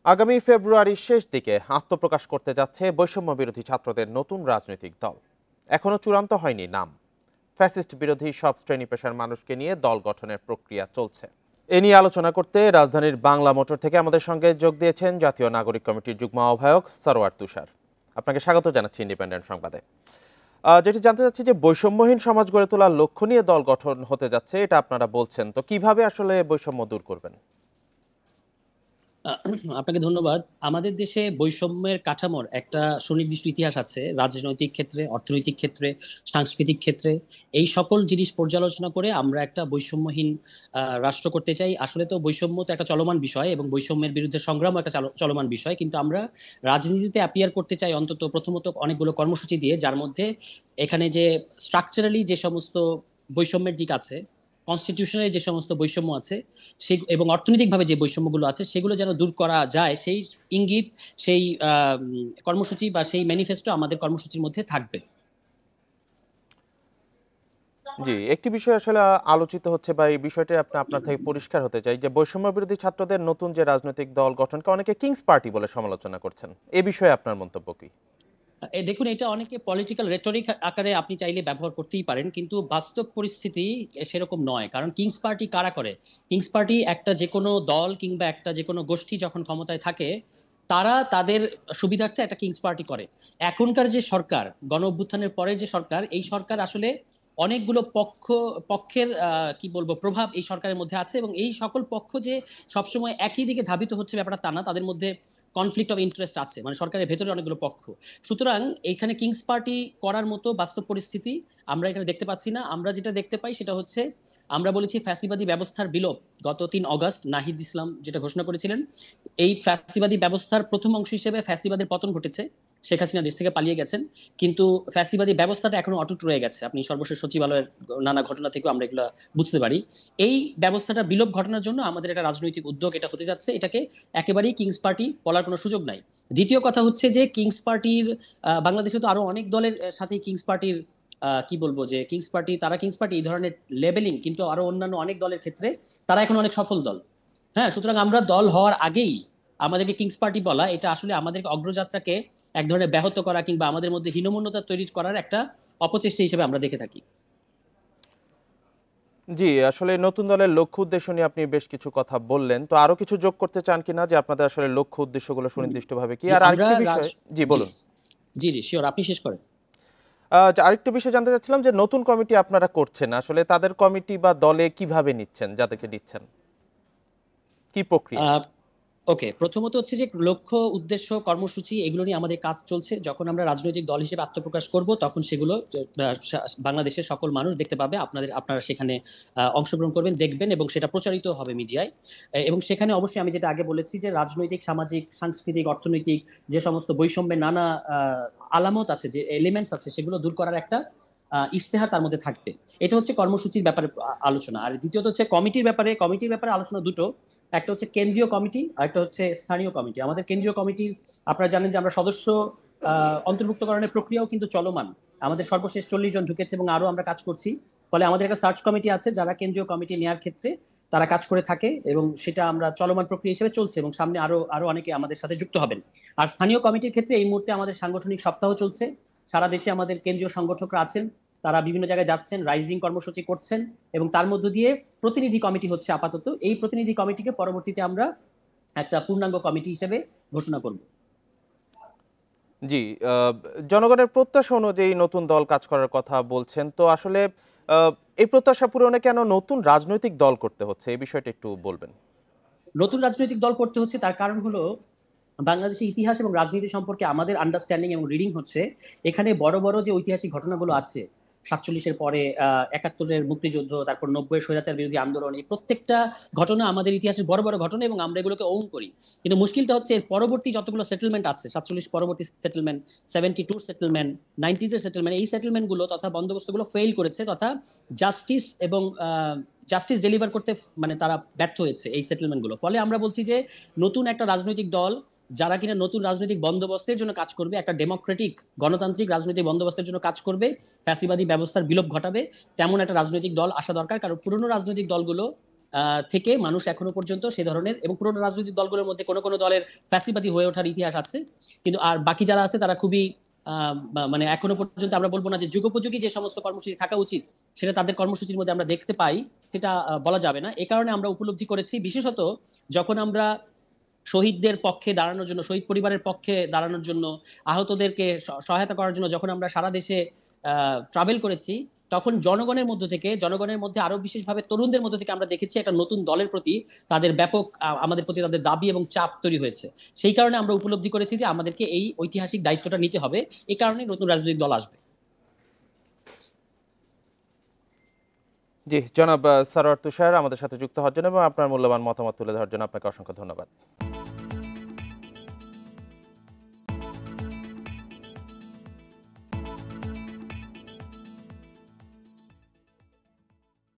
আগামী ফেব্রুয়ারির শেষ দিকে আত্মপ্রকাশ করতে যাচ্ছে বৈষম্য বিরোধী ছাত্রদের নতুন রাজনৈতিক দল। এখনো চূড়ান্ত হয়নি নাম। ফ্যাসিস্ট বিরোধী সব শ্রেণী পেশার মানুষকে নিয়ে দল গঠনের প্রক্রিয়া চলছে। এ নিয়ে আলোচনা করতে রাজধানীর বাংলা মোটর থেকে আমাদের সঙ্গে যোগ দিয়েছেন জাতীয় নাগরিক কমিটির যুগ্ম আহ্বায়ক সরোয়ার তুষার। আপনাকে স্বাগত জানাচ্ছি ইন্ডিপেন্ডেন্ট সংবাদে। যেটি জানতে চাচ্ছি যে বৈষম্যহীন সমাজ গড়ে তোলার লক্ষ্য নিয়ে দল গঠন হতে যাচ্ছে, এটা আপনারা বলছেন, তো কিভাবে আসলে বৈষম্য দূর করবেন? আহ, আপনাকে ধন্যবাদ। আমাদের দেশে বৈষম্যের কাঠামোর একটা সুনির্দিষ্ট ইতিহাস আছে, রাজনৈতিক ক্ষেত্রে, অর্থনৈতিক ক্ষেত্রে, সাংস্কৃতিক ক্ষেত্রে। এই সকল জিনিস পর্যালোচনা করে আমরা একটা বৈষম্যহীন রাষ্ট্র করতে চাই। আসলে তো বৈষম্য তো একটা চলমান বিষয় এবং বৈষম্যের বিরুদ্ধে সংগ্রামও একটা চলমান বিষয়, কিন্তু আমরা রাজনীতিতে অ্যাপিয়ার করতে চাই অন্তত প্রথমত অনেকগুলো কর্মসূচি দিয়ে, যার মধ্যে এখানে যে স্ট্রাকচারালি যে সমস্ত বৈষম্যের দিক আছে, কনস্টিটিউশনালি যে সমস্ত বৈষম্য আছে, সেই এবং অর্থনৈতিকভাবে যে বৈষম্যগুলো আছে সেগুলো যেন দূর করা যায়, সেই ইঙ্গিত, সেই কর্মসূচি বা সেই ম্যানিফেস্টো আমাদের কর্মসূচির মধ্যে থাকবে। জি, একটি বিষয় আসলে আলোচিত হচ্ছে, বা এই বিষয়টি আপনার থেকে পরিষ্কার হতে চাই যে বৈষম্য বিরোধী ছাত্রদের নতুন যে রাজনৈতিক দল গঠনকে অনেকে কিংস পার্টি বলে সমালোচনা করছেন। এ বিষয়ে আপনার মন্তব্য কি? দেখুন, এটা অনেকে পলিটিক্যাল রেটরিক আকারে আপনি চাইলে ব্যবহার করতেই পারেন, কিন্তু বাস্তব পরিস্থিতি সেরকম নয়। কারণ কিংস পার্টি কারা করে? কিংস পার্টি একটা যে কোনো দল কিংবা একটা যে কোনো গোষ্ঠী যখন ক্ষমতায় থাকে, তারা তাদের সুবিধার্থে একটা কিংস পার্টি করে। এখনকার যে সরকার, গণ অভ্যুত্থানের পরের যে সরকার, এই সরকার আসলে অনেকগুলো পক্ষের কি বলবো প্রভাব এই সরকারের মধ্যে আছে, এবং এই সকল পক্ষ যে সবসময় একই দিকে ধাবিত হচ্ছে ব্যাপারটা তা না, তাদের মধ্যে কনফ্লিক্ট অফ ইন্টারেস্ট আছে, মানে সরকারের ভেতরে অনেকগুলো পক্ষ। সুতরাং এখানে কিংস পার্টি করার মতো বাস্তব পরিস্থিতি আমরা এখানে দেখতে পাচ্ছি না। আমরা যেটা দেখতে পাই সেটা হচ্ছে, আমরা বলেছি ফ্যাসিবাদী ব্যবস্থার বিলোপ। গত 3 অগস্ট নাহিদ ইসলাম যেটা ঘোষণা করেছিলেন, এই ফ্যাসিবাদী ব্যবস্থার প্রথম অংশ হিসেবে ফ্যাসিবাদের পতন ঘটেছে। শেখ হাসিনা দেশ থেকে পালিয়ে গেছেন, কিন্তু ফ্যাসিবাদী ব্যবস্থাটা এখনো অটুট রয়ে গেছে। আপনি সর্বশেষ সচিবালয়ের নানা ঘটনা থেকেও আমরা এগুলো বুঝতে পারি। এই ব্যবস্থাটা বিলোপ ঘটানোর জন্য আমাদের একটা রাজনৈতিক উদ্যোগ এটা হতে যাচ্ছে। এটাকে একেবারেই কিংস পার্টি বলার কোনো সুযোগ নাই। দ্বিতীয় কথা হচ্ছে যে কিংস পার্টির বাংলাদেশে তো আরো অনেক দলের সাথে কিংস পার্টির কি বলবো, যে কিংস পার্টি, তারা কিংস পার্টি এই ধরনের লেবেলিং, কিন্তু আরো অন্যান্য অনেক দলের ক্ষেত্রে তারা এখন অনেক সফল দল। হ্যাঁ, সুতরাং আমরা দল হওয়ার আগেই আমাদেরকে কিংস পার্টি বলা, এটা আসলে আমাদের অগ্রযাত্রাকে এক ধরনের ব্যাহত করা কিংবা আমাদের মধ্যে হীনমন্যতা তৈরি করার একটা অপচেষ্টা হিসেবে আমরা দেখে থাকি। জি, আসলে নতুন দলের লক্ষ্য উদ্দেশ্য নিয়ে আপনি বেশ কিছু কথা বললেন, তো আরো কিছু যোগ করতে চান কিনা, যে আপনাদের আসলে লক্ষ্য উদ্দেশ্যগুলো সুনির্দিষ্টভাবে কি? জি আর আমরা আরেকটি রাজ বিষয়। জি, জি, বলুন। জি জি শিওর, আপনি শেষ করেন। আরেকটা বিষয় জানতে চাচ্ছিলাম যে নতুন কমিটি আপনারা করছেন, আসলে তাদের কমিটি বা দলে কিভাবে নিচ্ছেন, যাদেরকে নিচ্ছেন, কি প্রক্রিয়া? ওকে, প্রথমত হচ্ছে যে লক্ষ্য, উদ্দেশ্য, কর্মসূচি এগুলো নিয়ে আমাদের কাজ চলছে। যখন আমরা রাজনৈতিক দল হিসেবে আত্মপ্রকাশ করব, তখন সেগুলো বাংলাদেশের সকল মানুষ দেখতে পাবে। আপনারা সেখানে অংশগ্রহণ করবেন, দেখবেন, এবং সেটা প্রচারিত হবে মিডিয়ায়। এবং সেখানে অবশ্যই আমি যেটা আগে বলেছি, যে রাজনৈতিক, সামাজিক, সাংস্কৃতিক, অর্থনৈতিক যে সমস্ত বৈষম্যের নানা আলামত আছে, যে এলিমেন্টস আছে, সেগুলো দূর করার একটা ইশতেহার তার মধ্যে থাকবে। এটা হচ্ছে কর্মসূচির ব্যাপারে আলোচনা। আর দ্বিতীয়ত হচ্ছে কমিটির ব্যাপারে আলোচনা দুটো। একটা হচ্ছে কেন্দ্রীয় কমিটি, আর একটা হচ্ছে স্থানীয় কমিটি। আমাদের কেন্দ্রীয় কমিটির, আপনারা জানেন যে আমরা সদস্য অন্তর্ভুক্তকরণের প্রক্রিয়াও কিন্তু চলমান। আমাদের সর্বশেষ 40 জন ঢুকেছে এবং আরো আমরা কাজ করছি। ফলে আমাদের একটা সার্চ কমিটি আছে, যারা কেন্দ্রীয় কমিটি নেওয়ার ক্ষেত্রে তারা কাজ করে থাকে, এবং সেটা আমরা চলমান প্রক্রিয়া হিসেবে চলছে, এবং সামনে আরো আরো অনেকে আমাদের সাথে যুক্ত হবেন। আর স্থানীয় কমিটির ক্ষেত্রে এই মুহূর্তে আমাদের সাংগঠনিক সপ্তাহ চলছে। সারা দেশে আমাদের কেন্দ্রীয় সংগঠকরা আছেন, তারা বিভিন্ন জায়গায় যাচ্ছেন, রাইজিং কর্মসূচি করছেন, এবং তার মধ্য দিয়ে প্রতিনিধি কমিটি হচ্ছে আপাতত। এই প্রতিনিধি কমিটিকে পরবর্তীতে আমরা একটা পূর্ণাঙ্গ কমিটি হিসেবে ঘোষণা করব। জি, জনগণের প্রত্যাশা অনুযায়ী নতুন দল কাজ করার কথা বলছেন, তো আসলে আহ, এই প্রত্যাশা পূরণে কেন নতুন রাজনৈতিক দল করতে হচ্ছে, এই বিষয়টা একটু বলবেন। নতুন রাজনৈতিক দল করতে হচ্ছে তার কারণ হলো, বাংলাদেশের ইতিহাস এবং রাজনীতি সম্পর্কে আমাদের আন্ডারস্ট্যান্ডিং এবং রিডিং হচ্ছে, এখানে বড় বড় যে ঐতিহাসিক ঘটনাগুলো আছে, 47-এর পরে 71-এর মুক্তিযুদ্ধ, তারপর 90-এর স্বৈরাচার বিরোধী আন্দোলন, এই প্রত্যেকটা ঘটনা আমাদের ইতিহাসের বড় বড় ঘটনা, এবং আমরা এগুলোকে ওন করি। কিন্তু মুশকিলটা হচ্ছে এর পরবর্তী যতগুলো সেটেলমেন্ট আছে, 47 পরবর্তী সেটেলমেন্ট, 72 সেটেলমেন্ট, 90s-এর সেটেলমেন্ট, এই সেটেলমেন্টগুলো তথা বন্দোবস্তগুলো ফেইল করেছে, তথা জাস্টিস এবং জাস্টিস ডেলিভার করতে মানে তারা ব্যর্থ হয়েছে এই সেটেলমেন্টগুলো। ফলে আমরা বলছি যে নতুন একটা রাজনৈতিক দল, যারা কিনা নতুন রাজনৈতিক বন্দোবস্তের জন্য কাজ করবে, একটা ডেমোক্রেটিক গণতান্ত্রিক রাজনৈতিক বন্দোবস্তের জন্য কাজ করবে, ফ্যাসিবাদী ব্যবস্থার বিলোপ ঘটাবে, তেমন একটা রাজনৈতিক দল আসা দরকার। কারণ পুরনো রাজনৈতিক দলগুলো থেকে মানুষ এখনো পর্যন্ত সে ধরনের, এবং পুরোনো রাজনৈতিক দলগুলোর মধ্যে কোনো কোনো দলের ফ্যাসিবাদী হয়ে ওঠার ইতিহাস আছে, কিন্তু আর বাকি যারা আছে তারা খুবই মানে এখনো পর্যন্ত আমরা বলবো না যে যুগোপযোগী যে সমস্ত কর্মসূচি থাকা উচিত সেটা তাদের কর্মসূচির মধ্যে আমরা দেখতে পাই, সেটা বলা যাবে না। এ কারণে আমরা উপলব্ধি করেছি, বিশেষত যখন আমরা শহীদদের পক্ষে দাঁড়ানোর জন্য, শহীদ পরিবারের পক্ষে দাঁড়ানোর জন্য, আহতদেরকে সহায়তা করার জন্য যখন আমরা সারা দেশে ট্রাভেল করেছি, তখন জনগণের মধ্য থেকে, জনগণের মধ্যে আরো বিশেষভাবে তরুণদের মধ্য থেকে আমরা দেখেছি একটা নতুন দলের প্রতি তাদের ব্যাপক আমাদের প্রতি তাদের দাবি এবং চাপ তৈরি হয়েছে। সেই কারণে আমরা উপলব্ধি করেছি যে আমাদেরকে এই ঐতিহাসিক দায়িত্বটা নিতে হবে। এই কারণে নতুন রাজনৈতিক দল আসবে। জি, জনাব সারোয়ার তুষার আমাদের সাথে যুক্ত হওয়ার জন্য এবং আপনার মূল্যবান মতামত তুলে ধরার জন্য আপনাকে অসংখ্য ধন্যবাদ।